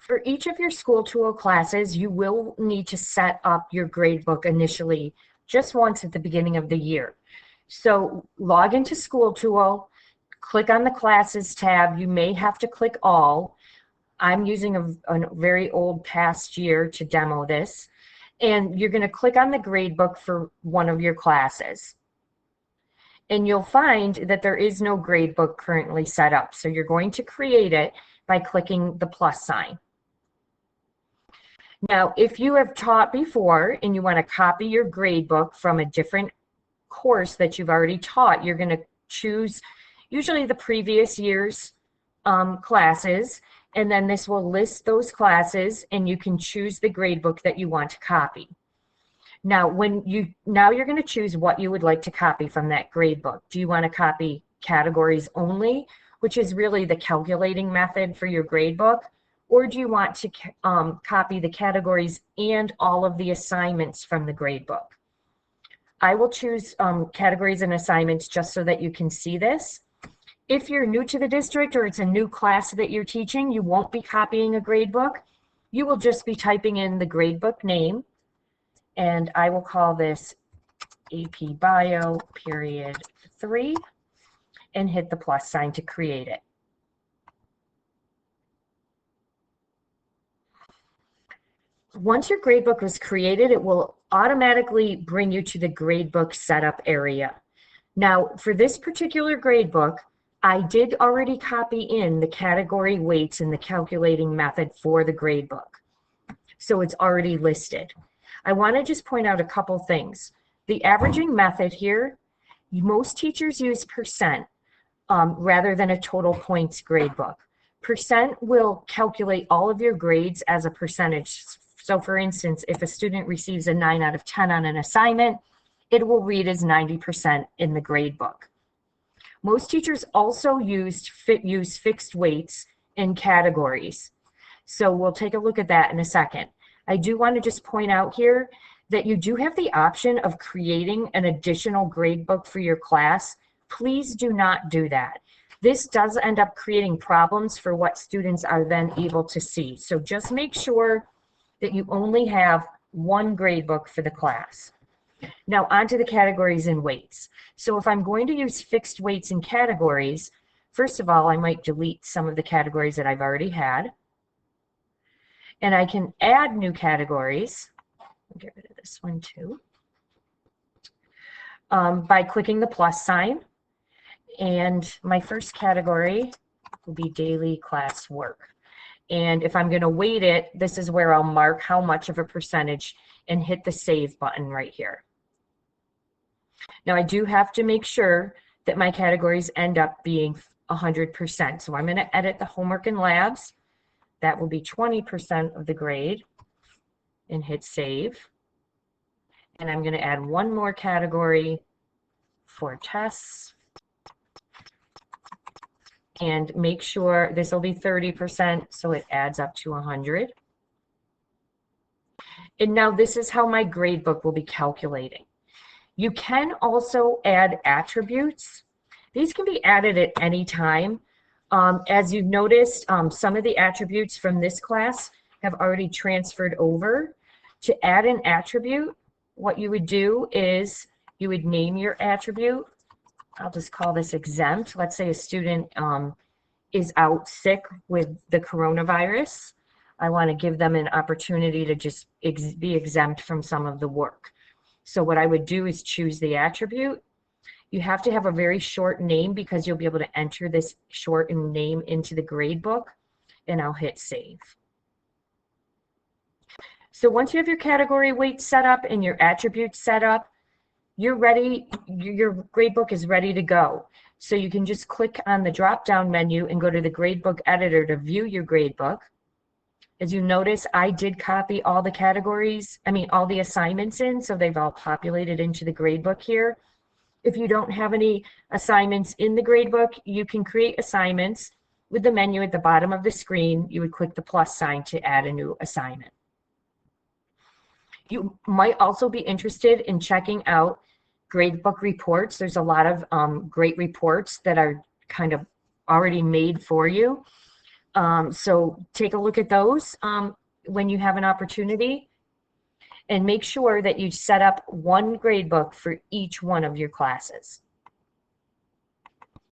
For each of your SchoolTool classes, you will need to set up your gradebook initially just once at the beginning of the year. So log into SchoolTool, click on the Classes tab. You may have to click All. I'm using a very old past year to demo this. And you're going to click on the gradebook for one of your classes. And you'll find that there is no gradebook currently set up. So you're going to create it by clicking the plus sign. Now, if you have taught before and you want to copy your gradebook from a different course that you've already taught, you're going to choose usually the previous year's classes, and then this will list those classes, and you can choose the gradebook that you want to copy. Now, you're going to choose what you would like to copy from that gradebook. Do you want to copy categories only, which is really the calculating method for your gradebook? Or do you want to copy the categories and all of the assignments from the gradebook? I will choose categories and assignments just so that you can see this. If you're new to the district or it's a new class that you're teaching, you won't be copying a gradebook. You will just be typing in the gradebook name, and I will call this AP Bio period 3 and hit the plus sign to create it. Once your gradebook is created, it will automatically bring you to the Gradebook Setup area. Now, for this particular gradebook, I did already copy in the category weights and the calculating method for the gradebook. So it's already listed. I want to just point out a couple things. The averaging method here, most teachers use percent rather than a total points gradebook. Percent will calculate all of your grades as a percentage. So for instance, if a student receives a 9 out of 10 on an assignment, it will read as 90% in the gradebook. Most teachers also use fixed weights in categories. So we'll take a look at that in a second. I do want to just point out here that you do have the option of creating an additional gradebook for your class. Please do not do that. This does end up creating problems for what students are then able to see. So just make sure that you only have one gradebook for the class. Now onto the categories and weights. So if I'm going to use fixed weights and categories, first of all, I might delete some of the categories that I've already had. And I can add new categories. I'll get rid of this one too. By clicking the plus sign. And my first category will be daily class work. And if I'm going to weight it, this is where I'll mark how much of a percentage and hit the save button right here. Now I do have to make sure that my categories end up being 100%. So I'm going to edit the homework and labs. That will be 20% of the grade and hit save. And I'm going to add one more category for tests. And make sure this will be 30%, so it adds up to 100. And now this is how my gradebook will be calculating. You can also add attributes. These can be added at any time. As you've noticed, some of the attributes from this class have already transferred over. To add an attribute, what you would do is you would name your attribute. I'll just call this exempt. Let's say a student is out sick with the coronavirus. I want to give them an opportunity to just be exempt from some of the work. So what I would do is choose the attribute. You have to have a very short name because you'll be able to enter this shortened name into the gradebook, and I'll hit save. So once you have your category weight set up and your attributes set up, you're ready, your gradebook is ready to go. So you can just click on the drop-down menu and go to the gradebook editor to view your gradebook. As you notice, I did copy all the categories, all the assignments in, so they've all populated into the gradebook here. If you don't have any assignments in the gradebook, you can create assignments with the menu at the bottom of the screen. You would click the plus sign to add a new assignment. You might also be interested in checking out gradebook reports. There's a lot of great reports that are kind of already made for you. So take a look at those when you have an opportunity, and make sure that you set up one gradebook for each one of your classes.